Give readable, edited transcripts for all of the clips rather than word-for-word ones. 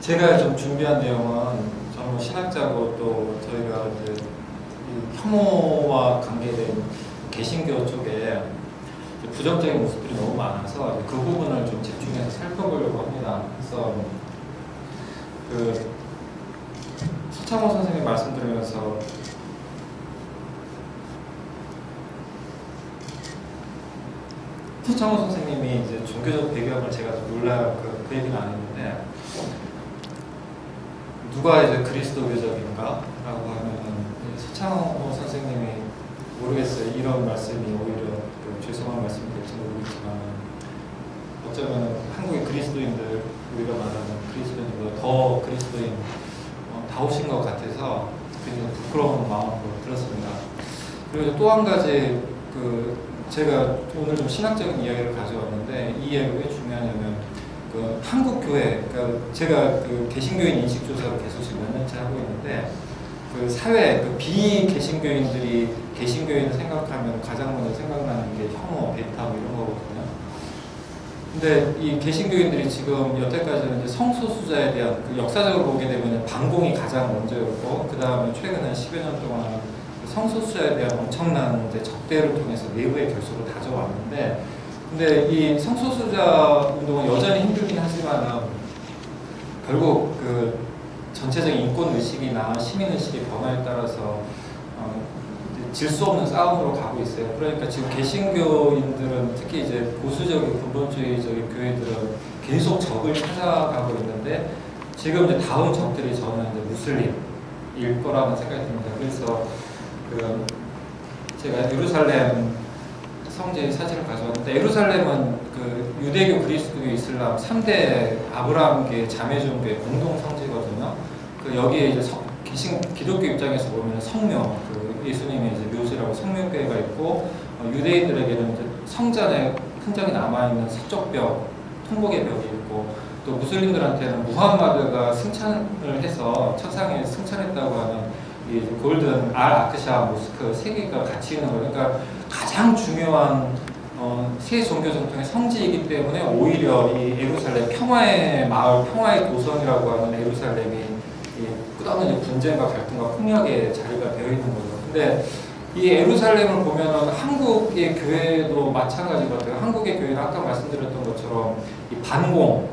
제가 좀 준비한 내용은 저는 신학자고 또 저희가 이제 이 혐오와 관계된 개신교 쪽에 부정적인 모습들이 너무 많아서 그 부분을 좀 집중해서 살펴보려고 합니다. 그래서 서창호 선생님 말씀드리면서 서창호 선생님이 이제 종교적 배경을 제가 몰라요. 그 얘기는 안 했는데 누가 이제 그리스도교적인가? 라고 하면은 서창호 선생님이 모르겠어요. 이런 말씀이 오히려 죄송한 말씀이 될지 모르겠지만 어쩌면 한국의 그리스도인들 우리가 말하는 그리스도인보다 더 그리스도인 다우신 것 같아서 굉장히 부끄러운 마음으로 들었습니다. 그리고 또 한 가지 제가 오늘 좀 신학적인 이야기를 가져왔는데 이 이야기가 왜 중요하냐면 한국 교회, 그러니까 제가 개신교인 인식조사를 계속 지금 몇 년째 하고 있는데 사회, 비개신교인들이 개신교인을 생각하면 가장 먼저 생각나는 게 혐오, 배타 이런 거거든요. 근데 이 개신교인들이 지금 여태까지는 이제 성소수자에 대한 역사적으로 보게 되면 반공이 가장 먼저였고 그 다음에 최근에 10여 년 동안 성소수자에 대한 엄청난 이제 적대를 통해서 내부의 결속을 다져왔는데 근데 이 성소수자 운동은 여전히 힘들긴 하지만 결국 전체적인 인권 의식이나 시민 의식의 변화에 따라서 질 수 없는 싸움으로 가고 있어요. 그러니까 지금 개신교인들은 특히 이제 보수적인 근본주의적인 교회들은 계속 적을 찾아가고 있는데 지금 이제 다음 적들이 저는 이제 무슬림일 거라는 생각이 듭니다. 그래서 제가 예루살렘 성지 사진을 가져왔는데 예루살렘은 유대교, 그리스도교, 이슬람 3대 아브라함계 자매종교의 공동 성지거든요. 여기에 이제 기독교 입장에서 보면 성묘, 예수님의 이제 묘지라고 성묘교회가 있고 유대인들에게는 이제 성전에 흔적이 남아있는 서쪽벽, 통곡의 벽이 있고 또 무슬림들한테는 무함마드가 승천을 해서 천상에 승천했다고 하는 이 골든 아크샤 모스크 세 개가 같이 있는 거예요. 그러니까 가장 중요한 세 종교 전통의 성지이기 때문에 오히려 이 예루살렘 평화의 마을, 평화의 도성이라고 하는 예루살렘이 끝없는 분쟁과 갈등과 폭력의 자리가 되어 있는 거죠. 근데 이 예루살렘을 보면은 한국의 교회도 마찬가지 같아요. 한국의 교회는 아까 말씀드렸던 것처럼 이 반공,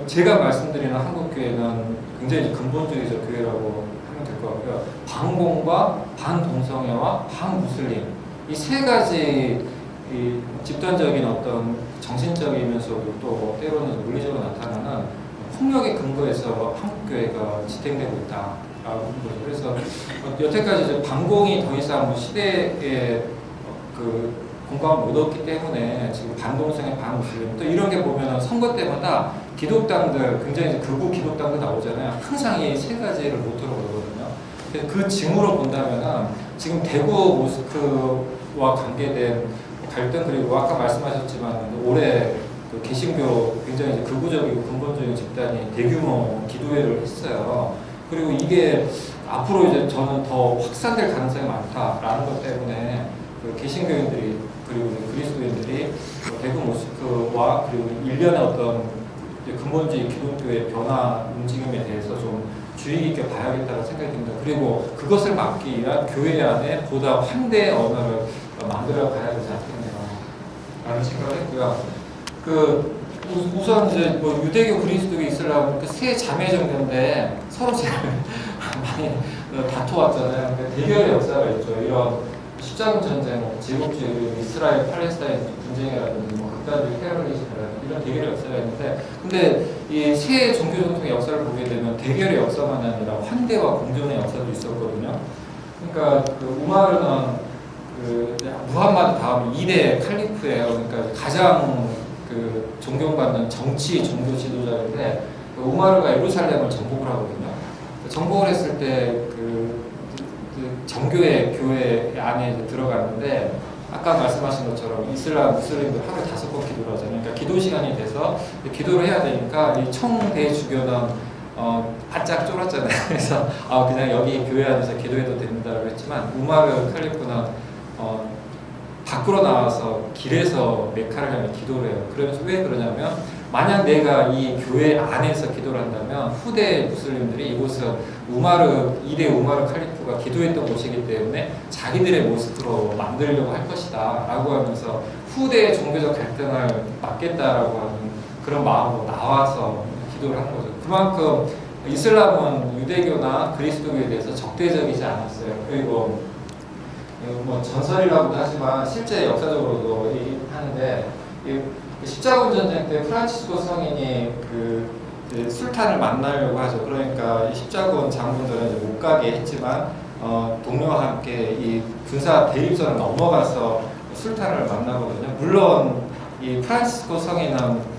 제가 말씀드리는 한국 교회는 굉장히 근본주의적 교회라고 하면 될 것 같고요. 반공과 반동성애와 반무슬림 이 세 가지 이 집단적인 어떤 정신적이면서도 또 때로는 물리적으로 나타나는 폭력의 근거에서 한국교회가 지탱되고 있다라고 하는 거죠. 그래서 여태까지 이제 반공이 더 이상 시대에 공감을 못 얻기 때문에 지금 반동성애, 반무슬림 또 이런 게 보면은 선거 때마다 기독당들 굉장히 이제 극우 기독당도 나오잖아요. 항상 이 세 가지를 모토로 그러거든요. 그 징후로 본다면은 지금 대구 모스크와 관계된 갈등 그리고 아까 말씀하셨지만 올해 개신교 굉장히 극우적이고 근본적인 집단이 대규모 기도회를 했어요. 그리고 이게 앞으로 이제 저는 더 확산될 가능성이 많다라는 것 때문에 개신교인들이 그리고 그리스도인들이 대구 모스크와 그리고 일련의 어떤 근본주의 기독교의 변화 움직임에 대해서 좀 주의 깊게 봐야겠다는 생각이 듭니다. 그리고 그것을 막기 위한 교회 안에 보다 환대의 언어를 만들어 가야 되지 않겠냐라는 생각을 했고요. 우선 이제 유대교, 그리스도교, 이슬람 세 자매 종교인데 서로 제일 많이 다투었잖아요. 그러니까 대결의 역사가 있죠. 이런 십자군 전쟁, 제국주의, 이스라엘, 팔레스타인 분쟁이라든지 극단주의 테러리즘이라든지 이런 대결의 역사가 있는데, 근데 이 세 종교 전통의 역사를 보게 되면 대결의 역사만 아니라 환대와 공존의 역사도 있었거든요. 그러니까 우마르는 무함마드 다음 2대 칼리프예요. 그러니까 가장 존경받는 정치 종교 지도자인데 우마르가 예루살렘을 정복을 하거든요. 정복을 했을 때 정교회 교회 안에 들어갔는데 아까 말씀하신 것처럼 이슬람 무슬림들 하루에 5번 기도를 하잖아요. 그러니까 기도 시간이 돼서 기도를 해야 되니까 이 청대 주교는 바짝 쫄았잖아요. 그래서 그냥 여기 교회 안에서 기도해도 된다고 했지만 우마르 칼리프는 밖으로 나와서 길에서 메카를 향해 기도를 해요. 그러면서 왜 그러냐면 만약 내가 이 교회 안에서 기도를 한다면 후대 무슬림들이 이곳은 이대 우마르 칼리프가 기도했던 곳이기 때문에 자기들의 모습으로 만들려고 할 것이다 라고 하면서 후대의 종교적 갈등을 막겠다라고 하는 그런 마음으로 나와서 기도를 한 거죠. 그만큼 이슬람은 유대교나 그리스도교에 대해서 적대적이지 않았어요. 그리고 뭐 전설이라고도 하지만 실제 역사적으로도 얘기하는데 십자군 전쟁 때 프란치스코 성인이 그 술탄을 만나려고 하죠. 그러니까 십자군 장군들은 이제 못 가게 했지만 동료와 함께 이 군사 대립선을 넘어가서 술탄을 만나거든요. 물론 이 프란치스코 성인은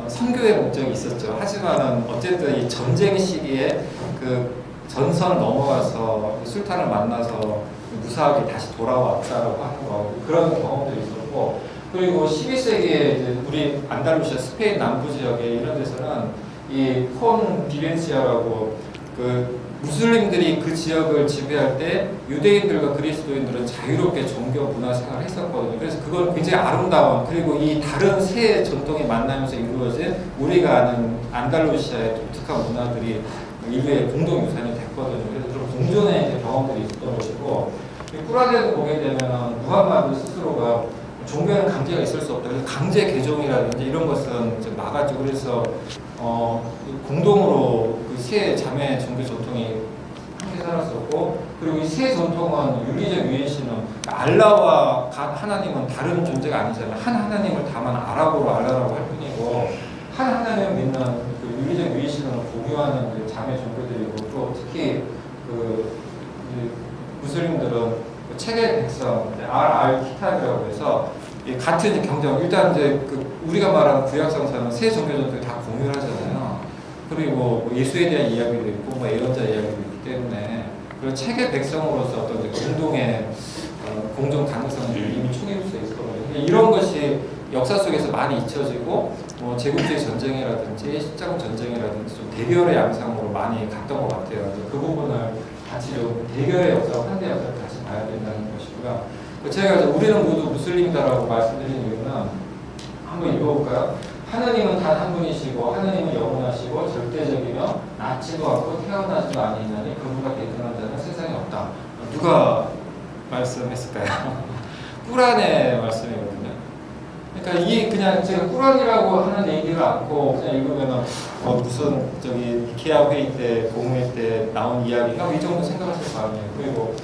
선교의 목적이 있었죠. 하지만은 어쨌든 이 전쟁 시기에 그 전선을 넘어가서 술탄을 만나서 무사하게 다시 돌아왔다라고 하는 거 그런 경험들이 있었고 그리고 12세기에 이제 우리 안달루시아 스페인 남부 지역에 이런 데서는 이 콘 비벤시아라고 그 무슬림들이 그 지역을 지배할 때 유대인들과 그리스도인들은 자유롭게 종교 문화 생활을 했었거든요. 그래서 그건 굉장히 아름다운 그리고 이 다른 세 전통이 만나면서 이루어진 우리가 아는 안달루시아의 독특한 문화들이 인류의 공동 유산이 됐거든요. 그래서 그런 공존의 이제 경험들이 있었던 것이고 꾸란에도 보게 되면 무함마드 스스로가 종교에는 강제가 있을 수 없다. 그래서 강제 개종이라든지 이런 것은 이제 막았죠. 그래서 공동으로 그 세 자매 종교 전통이 함께 살았었고 그리고 이 세 전통은 윤리적 유해신은 알라와 하나님은 다른 존재가 아니잖아요. 한 하나님을 다만 아랍어로 알라라고 할 뿐이고 한 하나님을 믿는 그 윤리적 유해신을 공유하는 그 자매 종교들이고 또 특히 그 무슬림들은 책의 백성 키탑이라고 해서 같은 경전 일단 이제 그 우리가 말하는 구약성서는 세 종교 전통이 다 공유를 하잖아요. 그리고 뭐 예수에 대한 이야기도 있고 뭐 예언자 이야기도 있기 때문에 그리고 책의 백성으로서 어떤 이제 공동의 공존 가능성을 이미 초기부터 있었거든요. 이런 것이 역사 속에서 많이 잊혀지고 뭐 제국주의 전쟁이라든지 십자군 전쟁이라든지 좀 대결의 양상으로 많이 갔던 것 같아요. 그 부분을 같이 좀 대결의 역사, 환대 역사를 다시 봐야 된다는 것이고요. 제가 우리는 모두 무슬림이다라고 말씀드린 이유는 한번 읽어볼까요? 하느님은 단 한 분이시고 하느님은 영원하시고 절대적이며 낳지도 않고 태어나지도 아니하니 그분과 대등한 자는 세상에 없다. 누가 말씀했을까요? 꾸란의 말씀이거든요. 그러니까 이 그냥 제가 꾸란이라고 하는 얘기를 않고 그냥 읽으면은 무슨 저기 이케아 회의 때 공회 때 나온 이야기가 이 정도 생각하실 거 아니에요. 그리고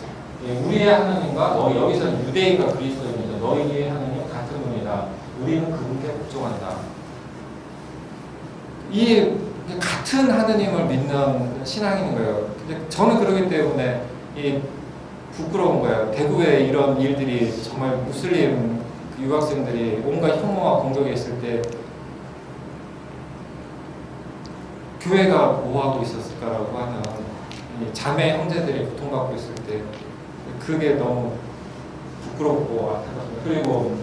우리의 하나님과 여기서는 유대인과 그리스도인이죠. 너희의 하나님은 같은 분이다. 우리는 그분께 복종한다. 이 같은 하느님을 믿는 신앙인 거예요. 근데 저는 그러기 때문에 이 부끄러운 거예요. 대구에 이런 일들이 정말 무슬림 유학생들이 온갖 혐오와 공격이 있을 때 교회가 뭐 하고 있었을까라고 하는 자매 형제들이 고통받고 있을 때 그게 너무 부끄럽고 안타깝고 그리고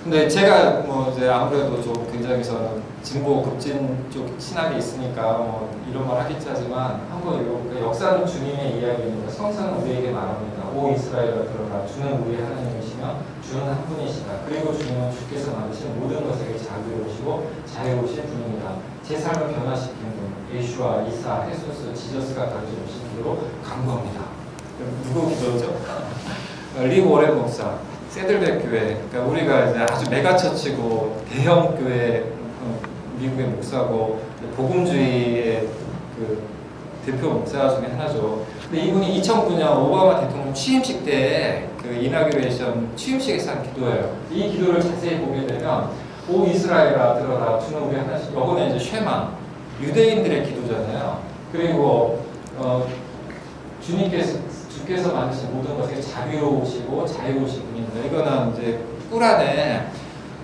근데 제가 뭐 이제 아무래도 좀 굉장히 저는 진보 급진 쪽 신학이 있으니까 뭐 이런 말 하겠지 하지만 한번 읽어볼까요? 역사는 주님의 이야기입니다. 성서는 우리에게 말합니다. 오 이스라엘아 들어라. 주는 우리의 하나님이시며 주는 한 분이시다. 그리고 주님은 주께서 만드신 모든 것에게 자비로우시고 자유로우신 분입니다. 제 삶을 변화시킨 분 예수와 이사, 헤수스, 지저스가 가르쳐 주신 기도로 간구합니다. 누구 기도죠? 리 워렌 목사 세들백 교회, 그러니까 우리가 이제 아주 메가처치고 대형 교회 미국의 목사고 복음주의의 그 대표 목사 중에 하나죠. 근데 이분이 2009년 오바마 대통령 취임식 때 그 이나규레이션 취임식에서 한 기도예요. 이 기도를 자세히 보게 되면 오 이스라엘아 들어라 주는 우리 하나씩 이거는 이제 쉐마 유대인들의 기도잖아요. 그리고 주께서 만드신 모든 것에 자비로우시고 자유로우신 분입니다. 이거는 이제 꾸란에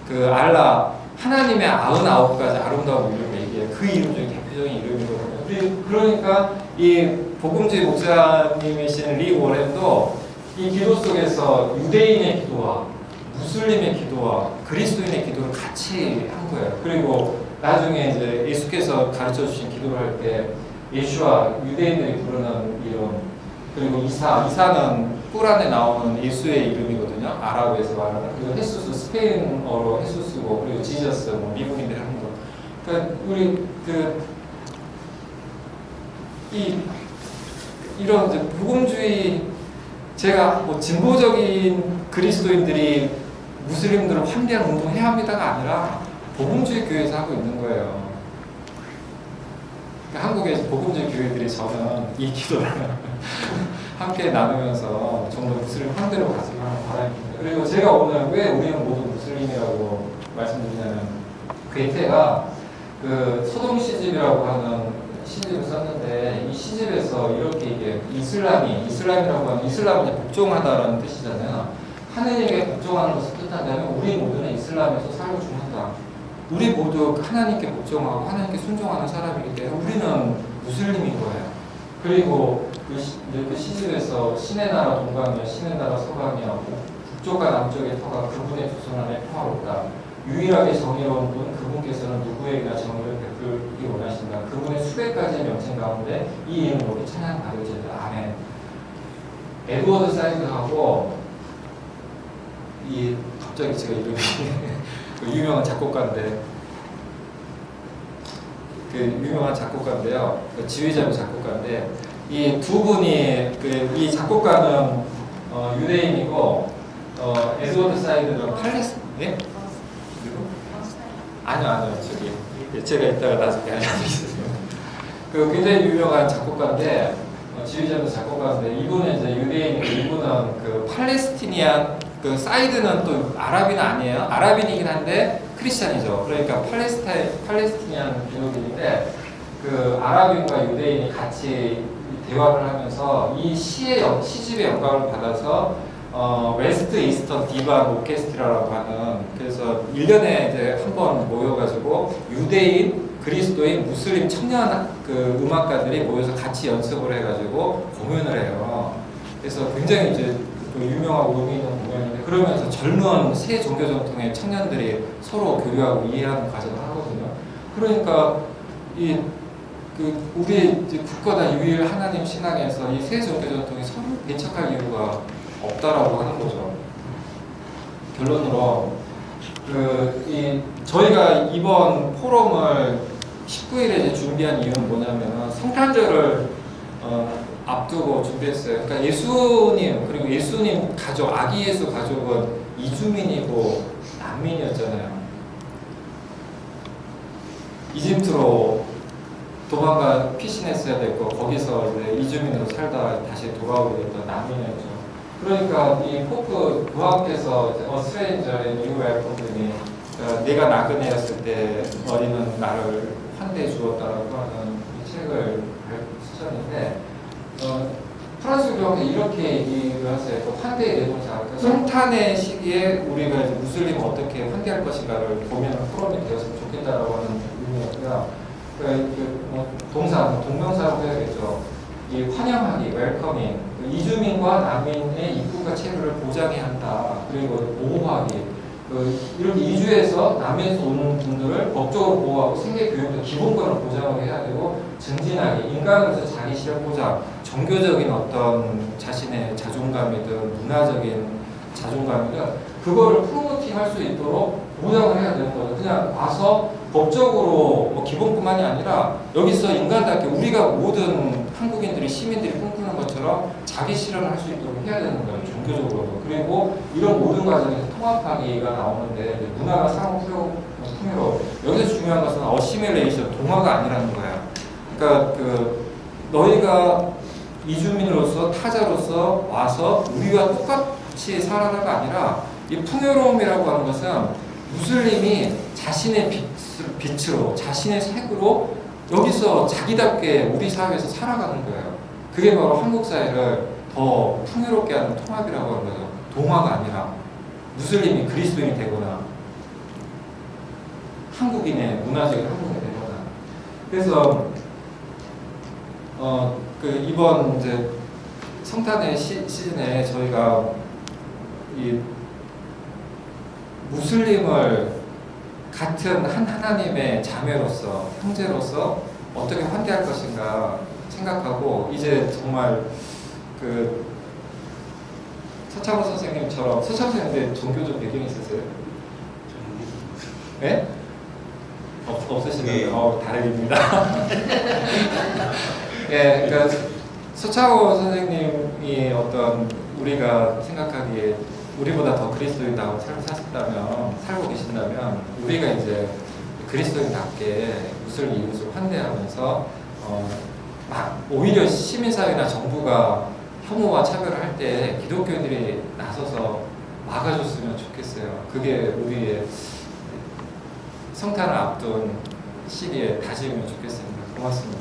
그 알라 하나님의 99가지 아름다운 이름을 얘기해요. 그 이름 중에 대표적인 이름이거든요. 그러니까 이 복음주의 목사님이신 리 워렌도 이 기도 속에서 유대인의 기도와 무슬림의 기도와 그리스도인의 기도를 같이 한 거예요. 그리고 나중에 이제 예수께서 가르쳐 주신 기도를 할 때 예수와 유대인들이 부르는 이름 그리고 이사는 꾸란에 나오는 예수의 이름이거든요. 아랍에서 말하는 그리고 헤수스 스페인어로 헤수스고 그리고 지저스 뭐 미국인들이 하는 거 그러니까 우리 이런 이제 복음주의 제가 뭐 진보적인 그리스도인들이 무슬림들을 환대하는 운동을 해야 합니다가 아니라 복음주의 교회에서 하고 있는 거예요. 그러니까 한국의 복음주의 교회들이 저는 이 기도를 함께 나누면서 좀 더 무슬림 환대로 갔으면 하는 바람입니다. 그리고 제가 오늘 왜 우리는 모두 무슬림이라고 말씀드리냐면 괴테가 그 소돔 시집이라고 하는 시집을 썼는데 이 시집에서 이렇게 이게 이슬람이라고 하면 이슬람은 복종하다라는 뜻이잖아요. 하느님에게 복종하는 것을 뜻한다면 우리 모두는 이슬람에서 살고 죽는다. 우리 모두 하나님께 복종하고 하나님께 순종하는 사람이기 때문에 우리는 무슬림인 거예요. 그리고 그 시집에서 신의 나라 동방이여 신의 나라 서방이여 북쪽과 남쪽의 터가 그분의 조선 안에 평화롭다. 유일하게 정의로운 분 그분께서는 누구에게나 정의를 베풀기 원하신다. 그분의 수백 가지의 명칭 가운데 이 이름 높이 찬양 받을지어다. 아멘. 에드워드 사이드하고 갑자기 제가 이름이 유명한 작곡가인데 지휘자의 작곡가인데 이 두 분이 이 작곡가는 유대인이고 에드워드 사이드는 팔레스타인 아니요 저기 제가 이따가 나중에 알려드리겠습니다. 굉장히 유명한 작곡가인데 지휘자도 작곡가인데 이분은 이제 유대인이고 이분은 팔레스티니안 사이드는 또 아랍인 아니에요. 아랍인이긴 한데 크리스찬이죠. 그러니까 팔레스티니안 기독인인데 아랍인과 유대인이 같이 대화를 하면서 이 시집의 영감을 받아서 웨스트 이스턴 디반 오케스트라라고 하는 그래서 1년에 이제 한 번 모여가지고 유대인, 그리스도인, 무슬림 청년 음악가들이 모여서 같이 연습을 해가지고 공연을 해요. 그래서 굉장히 이제 유명하고 의미 있는 공연인데 그러면서 젊은 새 종교 전통의 청년들이 서로 교류하고 이해하는 과정을 하거든요. 그러니까 우리 굳건한 유일 하나님 신앙에서 이 새 종교 전통이 서로 배척할 이유가 없다라고 하는 거죠. 결론으로 저희가 이번 포럼을 19일에 이제 준비한 이유는 뭐냐면 성탄절을 앞두고 준비했어요. 그러니까 예수님 그리고 예수님 가족 아기 예수 가족은 이주민이고 난민이었잖아요. 이집트로 피신했어야 됐고 거기서 이제 이주민으로 살다 다시 돌아오게 됐던 난민이었죠. 그러니까 이 포프 부하께서 A Stranger in New Welcome이 내가 나그네였을 때 너희는 나를 환대해 주었다라고 하는 이 책을 쓰셨는데 프란스 교황이 이렇게 얘기를 하세요. 환대의 내용자 성탄의 시기에 우리가 이제 무슬림을 어떻게 환대할 것인가를 보면 포럼이 되었으면 좋겠다라고 하는 의미였고요. 동명사로 해야겠죠. 이 환영하기, 웰커밍, 이주민과 난민의 입국과 체류를 보장해야 한다. 그리고 보호하기, 이렇게 이주해서 남에서 오는 분들을 법적으로 보호하고 생계 교육도 기본권을 보장을 해야 되고 증진하기, 인간으로서 자기 실력 보장, 종교적인 어떤 자신의 자존감이든 문화적인 자존감이든 그거를 프로모팅할 수 있도록 보장을 해야 되는 거죠. 그냥 와서 법적으로 기본뿐만이 아니라 여기서 인간답게 우리가 모든 한국인들이 시민들이 꿈꾸는 것처럼 자기 실현을 할 수 있도록 해야 되는 거예요. 종교적으로도. 그리고 이런 모든 과정에서 통합하기가 나오는데 문화가 상호 풍요로 여기서 중요한 것은 어시밀레이션 동화가 아니라는 거예요. 그러니까 너희가 이주민으로서 타자로서 와서 우리와 똑같이 살아가가 아니라 이 풍요로움이라고 하는 것은 무슬림이 자신의 빛으로 자신의 색으로 여기서 자기답게 우리 사회에서 살아가는 거예요. 그게 바로 한국 사회를 더 풍요롭게 하는 통합이라고 하는 거죠. 동화가 아니라 무슬림이 그리스도인이 되거나 한국인의 문화적인 한국인이 되거나. 그래서 이번 이제 성탄의 시즌에 저희가 이 무슬림을 같은 한 하나님의 자매로서 형제로서 어떻게 환대할 것인가 생각하고 이제 정말 서창호 선생님처럼 서창호 선생님한테 종교적 배경이 있으세요? 네? 없으시면 다행입니다. 예, 그러니까 서창호 선생님이 어떤 우리가 생각하기에 우리보다 더 그리스도인다고 삶을 사셨다면, 살고 계신다면, 우리가 이제 그리스도인답게 웃을 이웃을 환대하면서 막 오히려 시민사회나 정부가 혐오와 차별을 할 때 기독교인들이 나서서 막아줬으면 좋겠어요. 그게 우리의 성탄을 앞둔 시기에 다짐이면 좋겠습니다. 고맙습니다.